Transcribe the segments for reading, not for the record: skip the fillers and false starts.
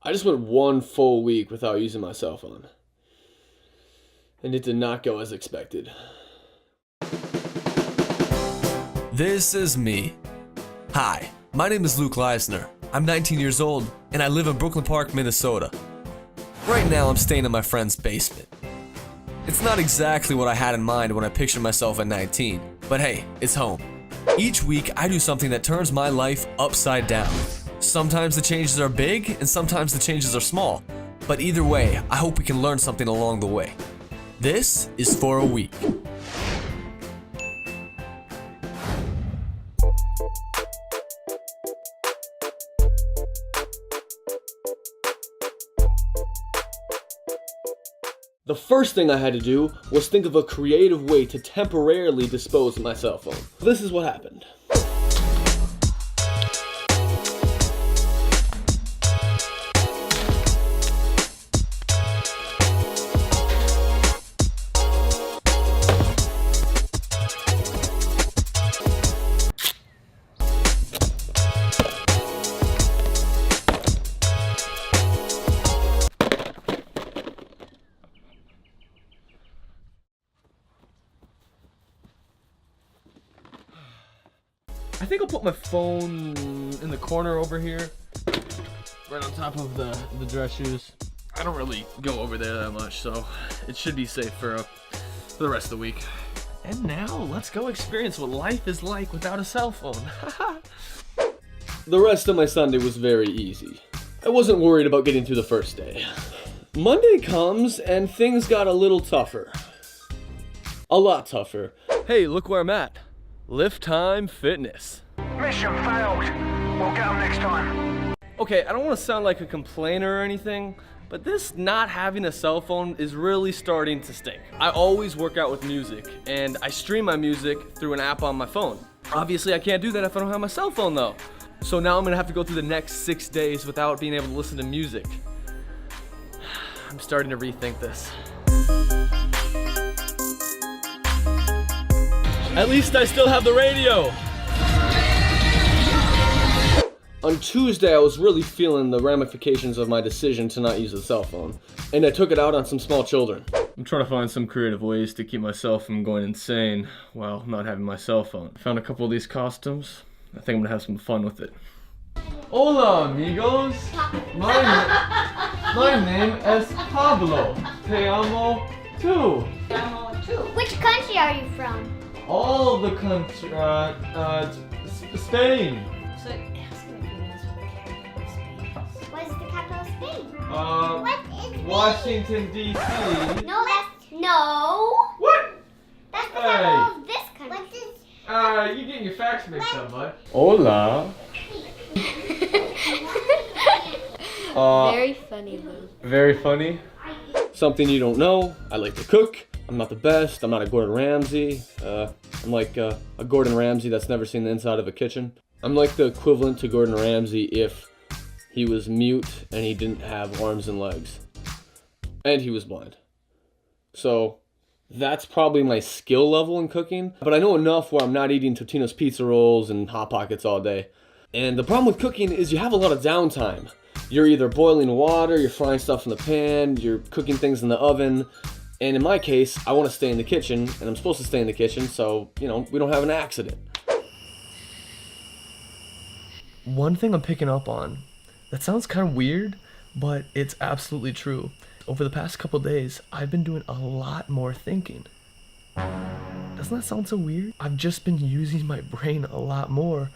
I just went 1 full week without using my cell phone. And it did not go as expected. This is me. Hi, my name is Luke Leisner. I'm 19 years old, and I live in Brooklyn Park, Minnesota. Right now, I'm staying in my friend's basement. It's not exactly what I had in mind when I pictured myself at 19, but hey, it's home. Each week, I do something that turns my life upside down. Sometimes the changes are big, and sometimes the changes are small. But either way, I hope we can learn something along the way. This is For a Week. The first thing I had to do was think of a creative way to temporarily dispose of my cell phone. This is what happened. I think I'll put my phone in the corner over here, right on top of the dress shoes. I don't really go over there that much, so it should be safe for the rest of the week. And now, let's go experience what life is like without a cell phone. The rest of my Sunday was very easy. I wasn't worried about getting through the first day. Monday comes, and things got a little tougher. A lot tougher. Hey, look where I'm at. Lift Time Fitness. Mission failed. We'll get them next time. Okay, I don't want to sound like a complainer or anything, but this not having a cell phone is really starting to stink. I always work out with music, and I stream my music through an app on my phone. Obviously, I can't do that if I don't have my cell phone though. So now I'm gonna have to go through the next 6 days without being able to listen to music. I'm starting to rethink this. At least I still have the radio. On Tuesday, I was really feeling the ramifications of my decision to not use the cell phone, and I took it out on some small children. I'm trying to find some creative ways to keep myself from going insane while not having my cell phone. I found a couple of these costumes. I think I'm gonna have some fun with it. Hola, amigos. My name is Pablo. Te amo too. Which country are you from? All the country, Spain. So it's gonna be nice with the capital of Spain. What is the capital of Spain? What is Washington D.C. No. What? That's the capital of this country. You getting your facts mixed up, bud. Hola. Very funny, Lou. Very funny. Something you don't know, I like to cook. I'm not the best, I'm not a Gordon Ramsay. I'm like a Gordon Ramsay that's never seen the inside of a kitchen. I'm like the equivalent to Gordon Ramsay if he was mute and he didn't have arms and legs. And he was blind. So that's probably my skill level in cooking. But I know enough where I'm not eating Totino's pizza rolls and Hot Pockets all day. And the problem with cooking is you have a lot of downtime. You're either boiling water, you're frying stuff in the pan, you're cooking things in the oven. And in my case, I want to stay in the kitchen, and I'm supposed to stay in the kitchen, so, we don't have an accident. One thing I'm picking up on, that sounds kind of weird, but it's absolutely true. Over the past couple days, I've been doing a lot more thinking. Doesn't that sound so weird? I've just been using my brain a lot more,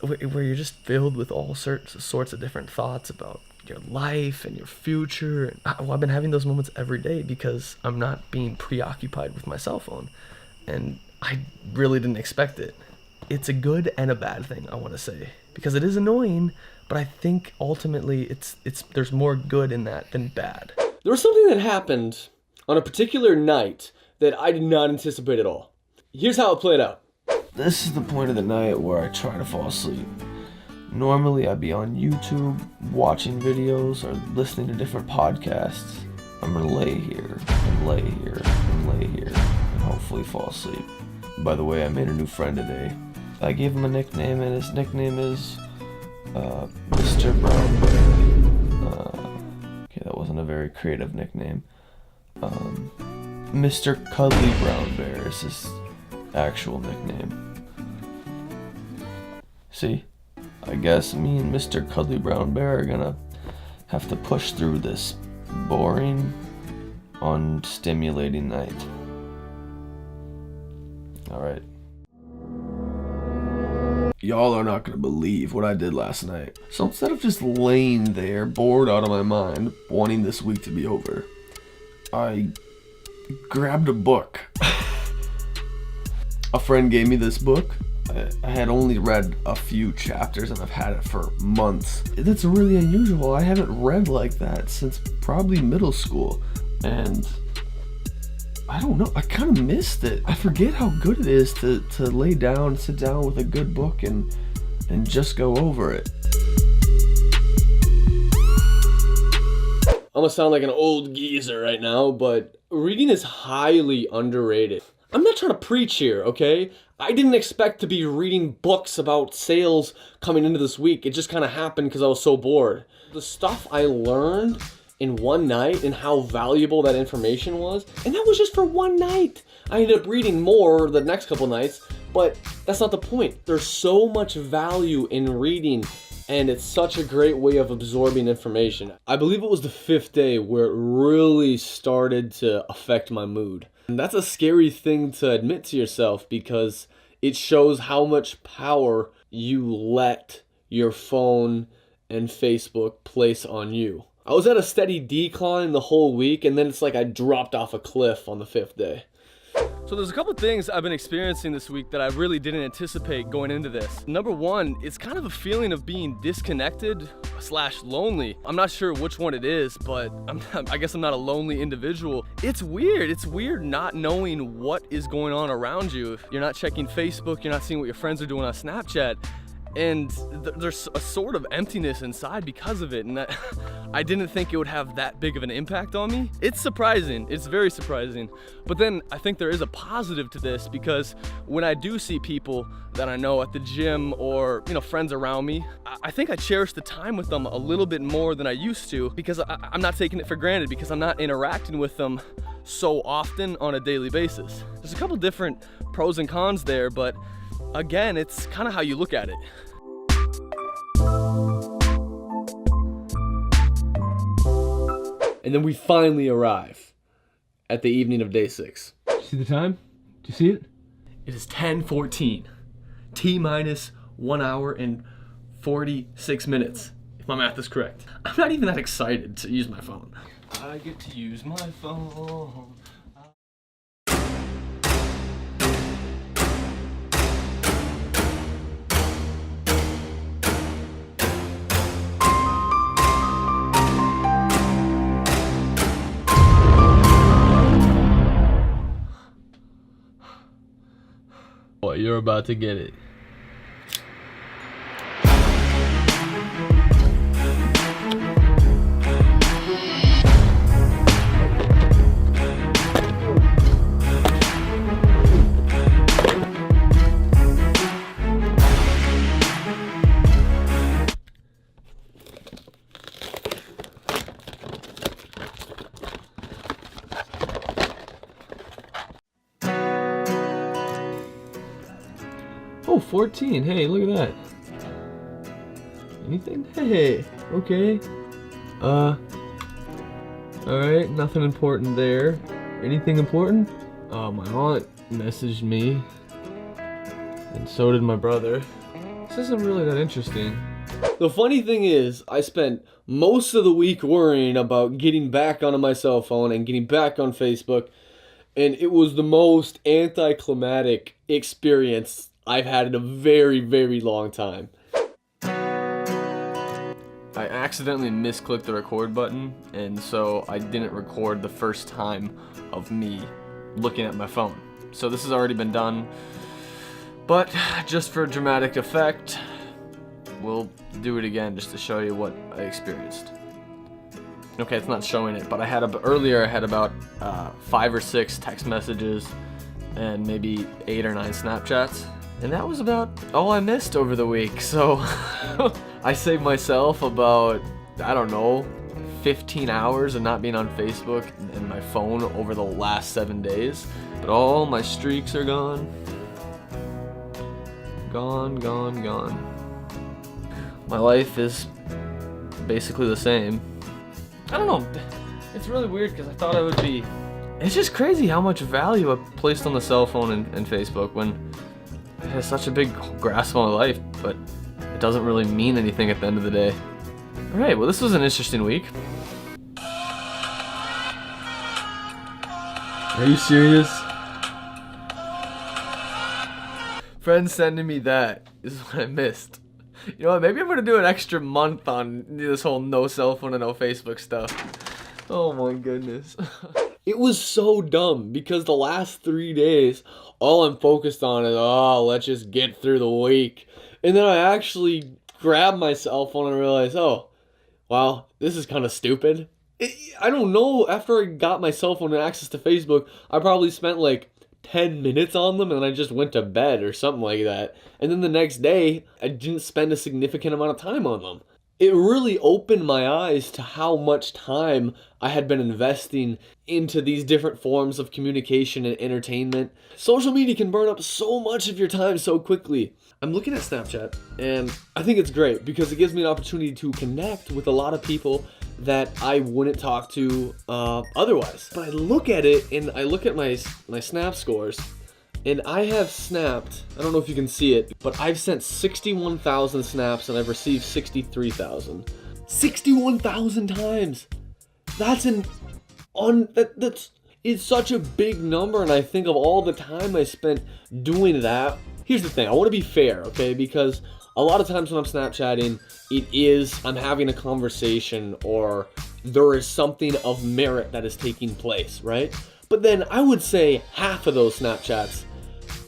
where you're just filled with all sorts of different thoughts about your life and your future. I've been having those moments every day because I'm not being preoccupied with my cell phone, and I really didn't expect it. It's a good and a bad thing, I want to say, because it is annoying, but I think ultimately there's more good in that than bad. There was something that happened on a particular night that I did not anticipate at all. Here's how it played out. This is the point of the night where I try to fall asleep. Normally I'd be on YouTube, watching videos, or listening to different podcasts. I'm gonna lay here, and lay here, and lay here, and hopefully fall asleep. By the way, I made a new friend today. I gave him a nickname, and his nickname is, Mr. Brown Bear. very creative nickname. Mr. Cuddly Brown Bear is his actual nickname. See? I guess me and Mr. Cuddly Brown Bear are gonna have to push through this boring, unstimulating night. Alright. Y'all are not gonna believe what I did last night. So instead of just laying there, bored out of my mind, wanting this week to be over, I grabbed a book. A friend gave me this book. I had only read a few chapters and I've had it for months. That's really unusual. I haven't read like that since probably middle school. And I don't know, I kind of missed it. I forget how good it is to lay down, sit down with a good book and just go over it. I'm gonna sound like an old geezer right now, but reading is highly underrated. I'm not trying to preach here, okay? I didn't expect to be reading books about sales coming into this week. It just kind of happened because I was so bored. The stuff I learned in one night and how valuable that information was, and that was just for one night. I ended up reading more the next couple nights, but that's not the point. There's so much value in reading, and it's such a great way of absorbing information. I believe it was the 5th day where it really started to affect my mood. And that's a scary thing to admit to yourself because it shows how much power you let your phone and Facebook place on you. I was at a steady decline the whole week, and then it's like I dropped off a cliff on the 5th day. So there's a couple things I've been experiencing this week that I really didn't anticipate going into this. Number one, it's kind of a feeling of being disconnected / lonely. I'm not sure which one it is, but I guess I'm not a lonely individual. It's weird. It's weird not knowing what is going on around you. You're not checking Facebook, you're not seeing what your friends are doing on Snapchat. And there's a sort of emptiness inside because of it, and I didn't think it would have that big of an impact on me. It's surprising, it's very surprising. But then I think there is a positive to this because when I do see people that I know at the gym or, you know, friends around me, I think I cherish the time with them a little bit more than I used to because I'm not taking it for granted because I'm not interacting with them so often on a daily basis. There's a couple different pros and cons there, but again, it's kind of how you look at it. And then we finally arrive at the evening of day 6. See the time? Do you see it? It is 10:14. T-minus 1 hour and 46 minutes, if my math is correct. I'm not even that excited to use my phone. I get to use my phone. Boy, you're about to get it. Oh, 14. Hey, look at that. Anything? Hey, okay. Alright, nothing important there. Anything important? My aunt messaged me. And so did my brother. This isn't really that interesting. The funny thing is, I spent most of the week worrying about getting back onto my cell phone and getting back on Facebook. And it was the most anticlimactic experience I've had in a very, very long time. I accidentally misclicked the record button, and so I didn't record the first time of me looking at my phone. So this has already been done, but just for dramatic effect, we'll do it again just to show you what I experienced. Okay, it's not showing it, but earlier I had about 5 or 6 text messages and maybe 8 or 9 Snapchats. And that was about all I missed over the week, so I saved myself about, I don't know, 15 hours of not being on Facebook and my phone over the last 7 days, but all my streaks are gone. Gone, gone, gone. My life is basically the same. I don't know. It's really weird because I thought I would be. It's just crazy how much value I placed on the cell phone and Facebook when it has such a big grasp on my life, but it doesn't really mean anything at the end of the day. Alright, well, this was an interesting week. Are you serious? Friends sending me that is what I missed. You know what, maybe I'm gonna do an extra month on this whole no cell phone and no Facebook stuff. Oh my goodness. It was so dumb because the last 3 days, all I'm focused on is, oh, let's just get through the week. And then I actually grabbed my cell phone and realized, oh, wow, this is kind of stupid. I don't know, after I got my cell phone and access to Facebook, I probably spent like 10 minutes on them and I just went to bed or something like that. And then the next day, I didn't spend a significant amount of time on them. It really opened my eyes to how much time I had been investing into these different forms of communication and entertainment. Social media can burn up so much of your time so quickly. I'm looking at Snapchat and I think it's great because it gives me an opportunity to connect with a lot of people that I wouldn't talk to otherwise. But I look at it and I look at my snap scores and I have snapped, I don't know if you can see it, but I've sent 61,000 snaps and I've received 63,000. 61,000 times! That's it's such a big number, and I think of all the time I spent doing that. Here's the thing, I want to be fair, okay? Because a lot of times when I'm Snapchatting, I'm having a conversation or there is something of merit that is taking place, right? But then I would say half of those Snapchats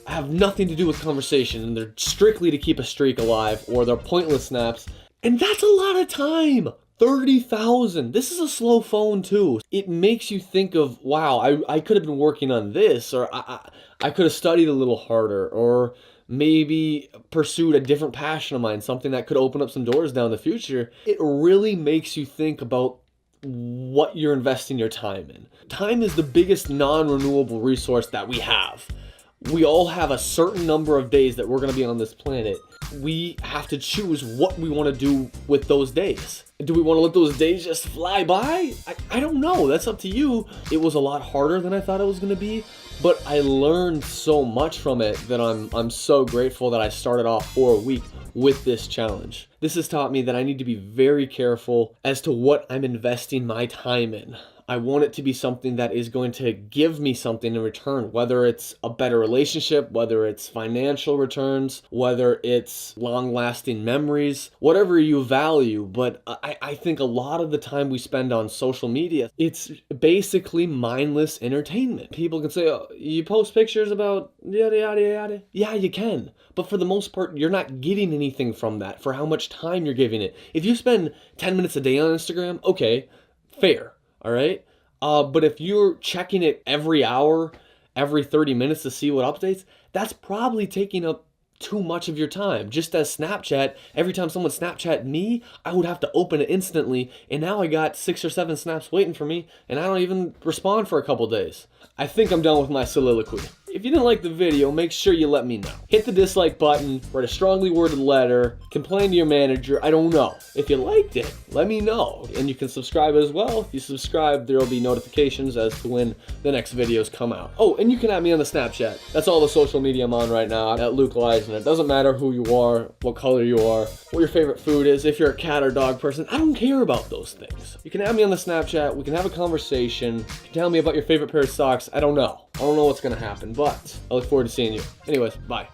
have nothing to do with conversation and they're strictly to keep a streak alive or they're pointless snaps. And that's a lot of time. 30,000. This is a slow phone too. It makes you think of, wow, I could have been working on this, or I could have studied a little harder, or maybe pursued a different passion of mine, something that could open up some doors down the future. It really makes you think about what you're investing your time in. Time is the biggest non-renewable resource that we have. We all have a certain number of days that we're going to be on this planet. We have to choose what we want to do with those days. Do we want to let those days just fly by? I don't know. That's up to you. It was a lot harder than I thought it was going to be, but I learned so much from it that I'm so grateful that I started off for a week with this challenge. This has taught me that I need to be very careful as to what I'm investing my time in. I want it to be something that is going to give me something in return, whether it's a better relationship, whether it's financial returns, whether it's long-lasting memories, whatever you value. But I think a lot of the time we spend on social media, it's basically mindless entertainment. People can say, oh, you post pictures about yada, yada, yada. Yeah, you can. But for the most part, you're not getting anything from that for how much time you're giving it. If you spend 10 minutes a day on Instagram, okay, fair. All right. But if you're checking it every hour, every 30 minutes to see what updates, that's probably taking up too much of your time. Just as Snapchat, every time someone Snapchat me, I would have to open it instantly. And now I got 6 or 7 snaps waiting for me and I don't even respond for a couple days. I think I'm done with my soliloquy. If you didn't like the video, make sure you let me know. Hit the dislike button, write a strongly worded letter, complain to your manager, I don't know. If you liked it, let me know. And you can subscribe as well. If you subscribe, there will be notifications as to when the next videos come out. Oh, and you can add me on the Snapchat. That's all the social media I'm on right now, at Luke Leisner. It doesn't matter who you are, what color you are, what your favorite food is, if you're a cat or dog person. I don't care about those things. You can add me on the Snapchat, we can have a conversation, you can tell me about your favorite pair of socks. I don't know. I don't know what's gonna happen, but I look forward to seeing you. Anyways, bye.